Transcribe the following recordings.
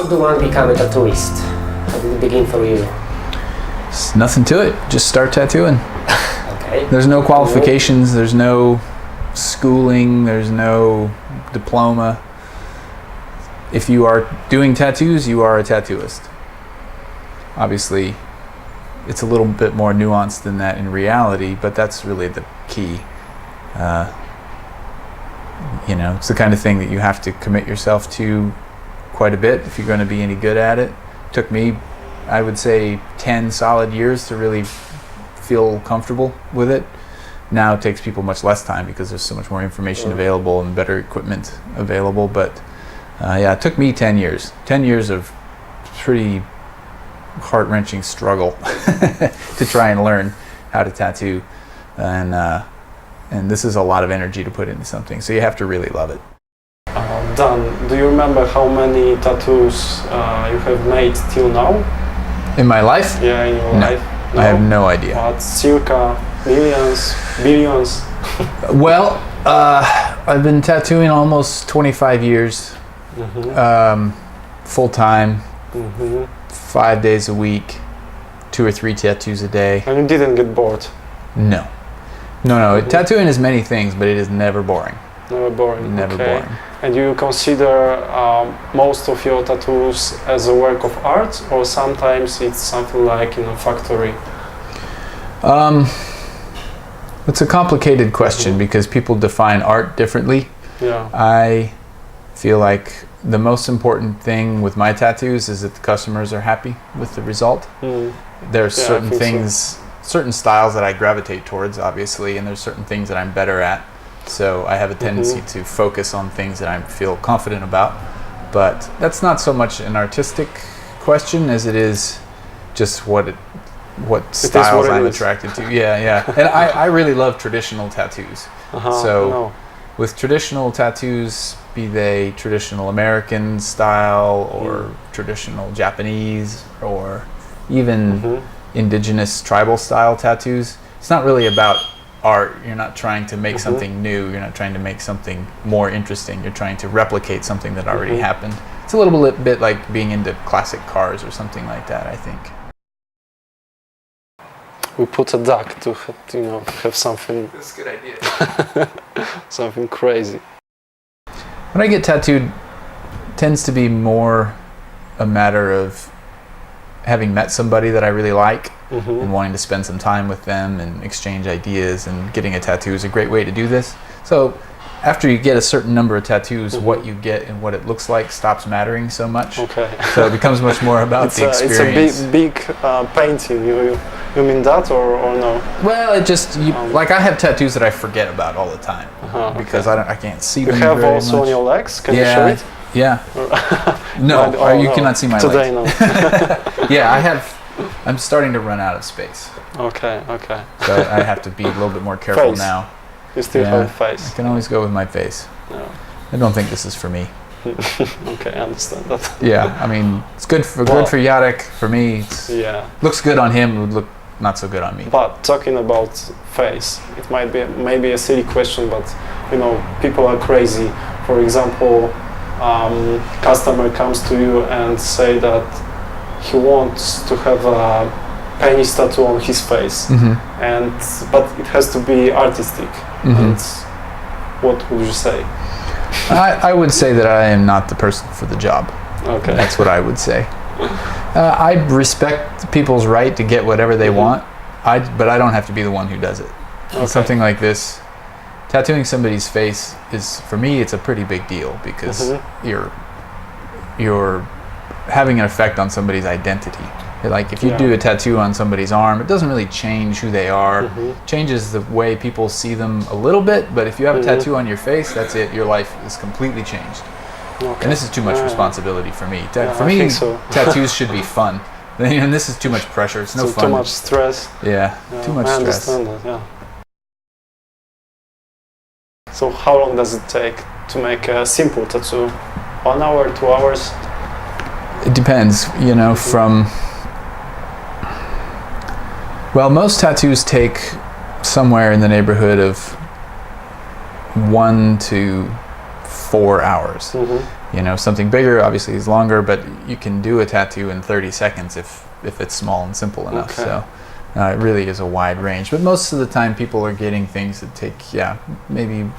do one become a tattooist? How did it begin for you? It's nothing to it. Just start tattooing. Okay. There's no qualifications. There's no schooling. There's no diploma. If you are doing tattoos, you are a tattooist. Obviously, it's a little bit more nuanced than that in reality, but that's really the key. It's the kind of thing that you have to commit yourself to quite a bit if you're going to be any good at it. It took me, I would say, 10 solid years to really feel comfortable with it. Now it takes people much less time because there's so much more information available and better equipment available. But it took me 10 years. 10 years of pretty heart-wrenching struggle to try and learn how to tattoo. And this is a lot of energy to put into something, so you have to really love it. Dan, do you remember how many tattoos you have made till now? In my life? Yeah, in your life. No, I have no idea. What, circa millions, billions? Well, I've been tattooing almost 25 years, full time, 5 days a week, 2 or 3 tattoos a day. And you didn't get bored? No. Tattooing is many things, but it is never boring. Never boring. Never boring. And you consider most of your tattoos as a work of art, or sometimes it's something like in a factory? It's a complicated question because people define art differently. Yeah. I feel like the most important thing with my tattoos is that the customers are happy with the result. There's certain things, certain styles that I gravitate towards, obviously, and there's certain things that I'm better at. So I have a tendency to focus on things that I feel confident about. But that's not so much an artistic question as it is just what styles I'm attracted to. Yeah. And I really love traditional tattoos. So with traditional tattoos, be they traditional American style or traditional Japanese or even indigenous tribal style tattoos, it's not really about art. You're not trying to make something new. You're not trying to make something more interesting. You're trying to replicate something that already happened. It's a little bit like being into classic cars or something like that, I think. We put a duck to have something. That's a good idea. Something crazy. When I get tattooed, it tends to be more a matter of having met somebody that I really like and wanting to spend some time with them and exchange ideas, and getting a tattoo is a great way to do this. So after you get a certain number of tattoos, what you get and what it looks like stops mattering so much. Okay. So it becomes much more about the experience. It's a big painting. You mean that or no? Well, it just like I have tattoos that I forget about all the time because I can't see them very much. You have also on your legs? Can you show it? Yeah. No, you cannot see my today, legs. No. Yeah, I'm starting to run out of space. Okay. So I have to be a little bit more careful now. You still have a face. I can always go with my face. No. I don't think this is for me. Okay, I understand that. Yeah, I mean, it's good for Jarek. For me, looks good on him. It would look not so good on me. But talking about face, it might be maybe a silly question, but people are crazy. For example, customer comes to you and say that he wants to have a penis tattoo on his face, but it has to be artistic. And what would you say? I would say that I am not the person for the job. Okay. That's what I would say. I respect people's right to get whatever they want, but I don't have to be the one who does it. Something like this, tattooing somebody's face is, for me, it's a pretty big deal because you're having an effect on somebody's identity. Like if you do a tattoo on somebody's arm, it doesn't really change who they are. Changes the way people see them a little bit, but if you have a tattoo on your face, that's it. Your life is completely changed. And this is too much responsibility for me. For me, tattoos should be fun. And this is too much pressure. It's no fun. Too much stress. Yeah, too much stress. I understand that, yeah. So how long does it take to make a simple tattoo? 1 hour, 2 hours? It depends, from... Well, most tattoos take somewhere in the neighborhood of 1 to 4 hours. You know, something bigger obviously is longer, but you can do a tattoo in 30 seconds if it's small and simple enough. So it really is a wide range. But most of the time people are getting things that take, maybe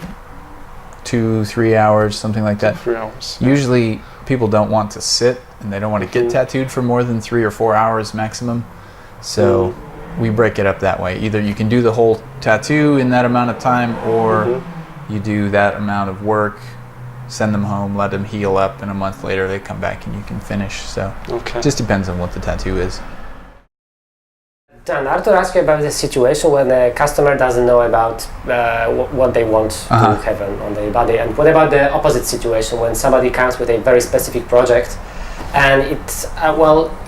2-3 hours, something like that. 3 hours. Usually people don't want to sit and they don't want to get tattooed for more than 3 or 4 hours maximum. So we break it up that way. Either you can do the whole tattoo in that amount of time, or you do that amount of work, send them home, let them heal up, and a month later they come back and you can finish. So it just depends on what the tattoo is. Dan, Arthur asked you about the situation when a customer doesn't know about what they want to have on their body. And what about the opposite situation when somebody comes with a very specific project and it's,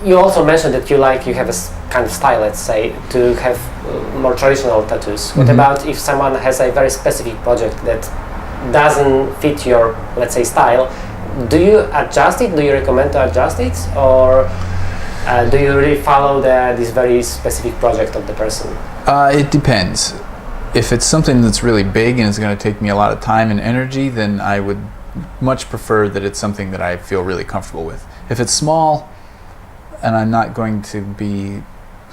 you also mentioned that you have a kind of style, let's say, to have more traditional tattoos. What about if someone has a very specific project that doesn't fit your, let's say, style? Do you adjust it? Do you recommend to adjust it? Or do you really follow this very specific project of the person? It depends. If it's something that's really big and it's going to take me a lot of time and energy, then I would much prefer that it's something that I feel really comfortable with. If it's small and I'm not going to be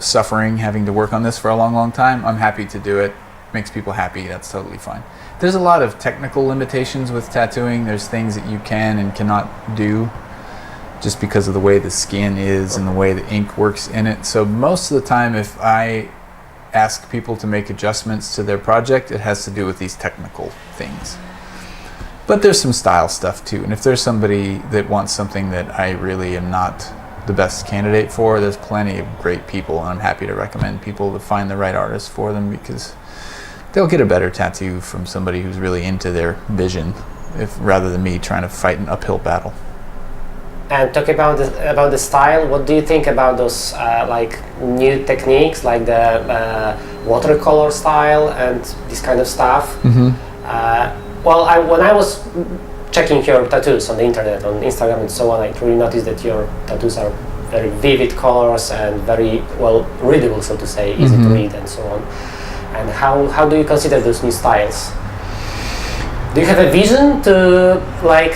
suffering having to work on this for a long, long time, I'm happy to do it. Makes people happy, that's totally fine. There's a lot of technical limitations with tattooing. There's things that you can and cannot do just because of the way the skin is and the way the ink works in it. So most of the time if I ask people to make adjustments to their project, it has to do with these technical things. But there's some style stuff too. And if there's somebody that wants something that I really am not the best candidate for, there's plenty of great people, and I'm happy to recommend people to find the right artist for them, because they'll get a better tattoo from somebody who's really into their vision, rather than me trying to fight an uphill battle. And talk about the style. What do you think about those new techniques, like the watercolor style and this kind of stuff? When I was checking your tattoos on the internet, on Instagram and so on, I really noticed that your tattoos are very vivid colors and very well readable, so to say, easy to read and so on. And how do you consider those new styles? Do you have a vision to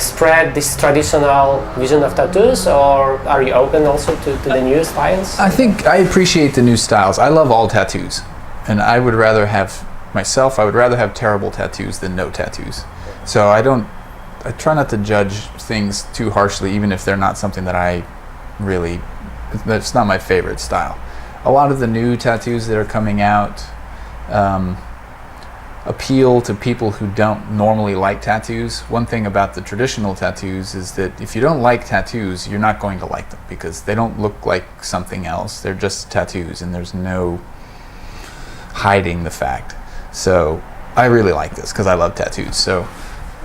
spread this traditional vision of tattoos, or are you open also to the new styles? I think I appreciate the new styles. I love all tattoos, and I would rather have terrible tattoos than no tattoos. So I try not to judge things too harshly, even if they're not something that that's not my favorite style. A lot of the new tattoos that are coming out appeal to people who don't normally like tattoos. One thing about the traditional tattoos is that if you don't like tattoos, you're not going to like them, because they don't look like something else. They're just tattoos, and there's no hiding the fact. So I really like this because I love tattoos. So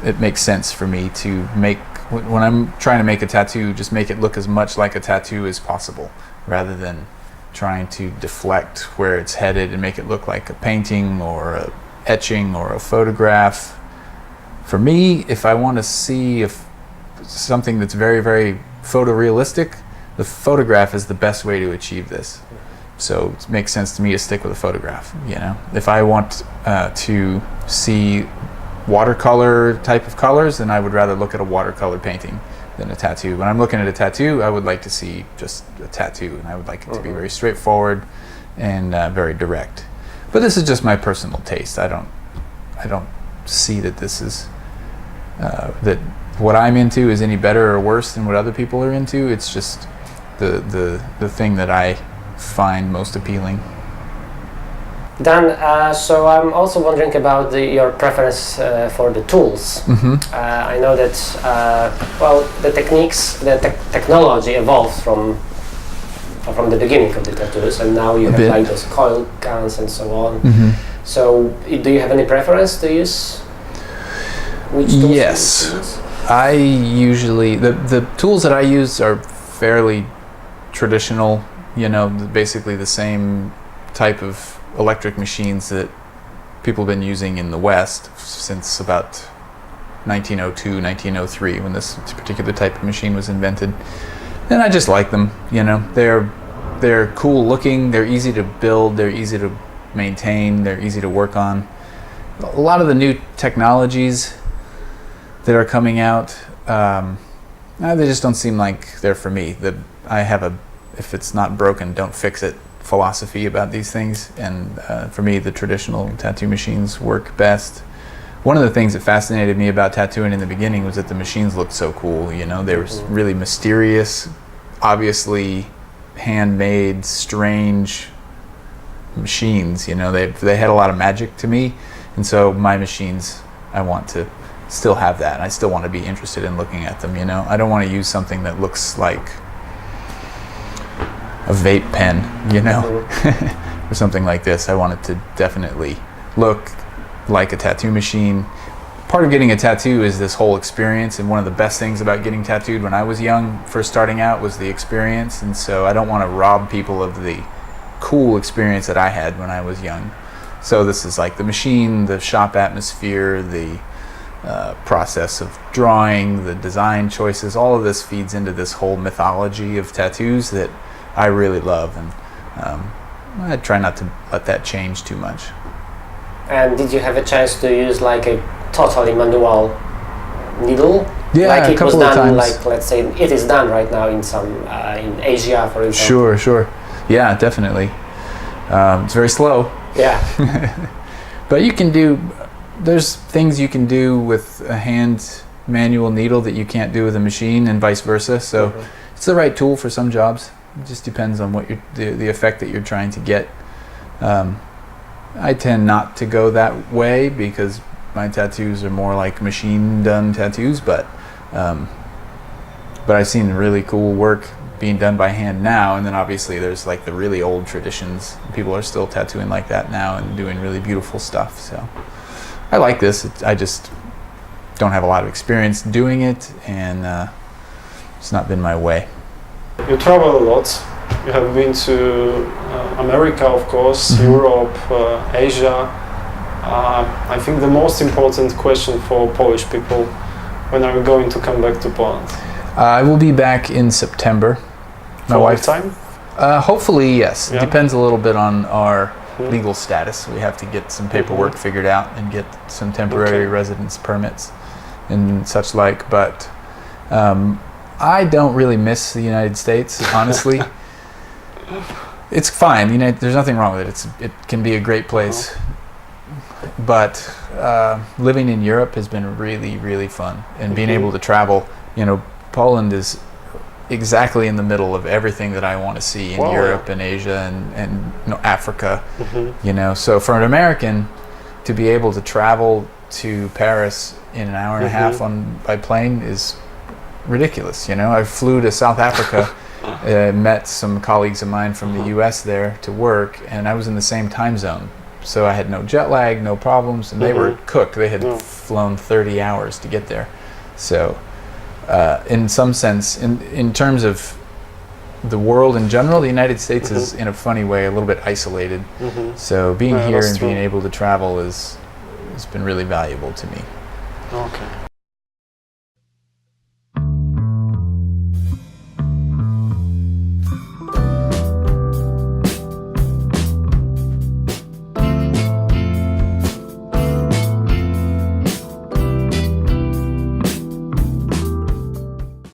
it makes sense for me to when I'm trying to make a tattoo, just make it look as much like a tattoo as possible, rather than trying to deflect where it's headed and make it look like a painting or a etching or a photograph. For me, if I want to see something that's very, very photorealistic, the photograph is the best way to achieve this. So it makes sense to me to stick with a photograph. If I want to see watercolor type of colors, then I would rather look at a watercolor painting than a tattoo. When I'm looking at a tattoo, I would like to see just a tattoo, and I would like it to be very straightforward and very direct. But this is just my personal taste. I don't see that this is that what I'm into is any better or worse than what other people are into. It's just the thing that I find most appealing. Dan, so I'm also wondering about your preference for the tools. I know that the techniques, the technology evolved from the beginning of the tattoos, and now you have those coil guns and so on. So do you have any preference to use? Which tools? Yes, I usually the tools that I use are fairly traditional. Basically the same type of electric machines that people have been using in the West since about 1902, 1903, when this particular type of machine was invented. And I just like them. They're cool looking, they're easy to build, they're easy to maintain, they're easy to work on. A lot of the new technologies, that are coming out. They just don't seem like they're for me. I have a if it's not broken, don't fix it philosophy about these things, and for me the traditional tattoo machines work best. One of the things that fascinated me about tattooing in the beginning was that the machines looked so cool. You know, they were really mysterious, obviously handmade, strange machines. You know, they had a lot of magic to me, and so my machines, I want to still have that. I still want to be interested in looking at them. You know, I don't want to use something that looks like a vape pen, you know, or something like this. I want it to definitely look like a tattoo machine. Part of getting a tattoo is this whole experience, and one of the best things about getting tattooed when I was young, first starting out, was the experience. And so I don't want to rob people of the cool experience that I had when I was young. So this is like the machine, the shop atmosphere, the process of drawing, the design choices, all of this feeds into this whole mythology of tattoos that I really love, and I try not to let that change too much. And did you have a chance to use like a totally manual needle? Yeah, like a couple of times. Like, let's say it is done right now in some in Asia, for example. Sure. Yeah, definitely. It's very slow. Yeah. But there's things you can do with a hand manual needle that you can't do with a machine, and vice versa. So it's the right tool for some jobs. It just depends on what the effect that you're trying to get. I tend not to go that way because my tattoos are more like machine done tattoos, but I've seen really cool work being done by hand now, and then obviously there's like the really old traditions. People are still tattooing like that now and doing really beautiful stuff. So I like this. I just don't have a lot of experience doing it, and it's not been my way. You travel a lot. You have been to America, of course, Europe, Asia. I think the most important question for Polish people: when are you going to come back to Poland? I will be back in September. My wife. Time? Hopefully, yes. Yeah. It depends a little bit on our legal status. We have to get some paperwork figured out and get some temporary residence permits and such like. But I don't really miss the United States, honestly. It's fine. You know, there's nothing wrong with it. It can be a great place. But living in Europe has been really, really fun, and being able to travel. You know, Poland is exactly in the middle of everything that I want to see in Europe and Asia and you know, Africa. You know, so for an American to be able to travel to Paris in an hour and a half by plane is ridiculous. You know, I flew to South Africa, met some colleagues of mine from the U.S. there to work, and I was in the same time zone. So I had no jet lag, no problems, and they were cooked. They had flown 30 hours to get there. So in some sense, in terms of the world in general, the United States is in a funny way a little bit isolated. So being here and being able to travel has been really valuable to me. Okay.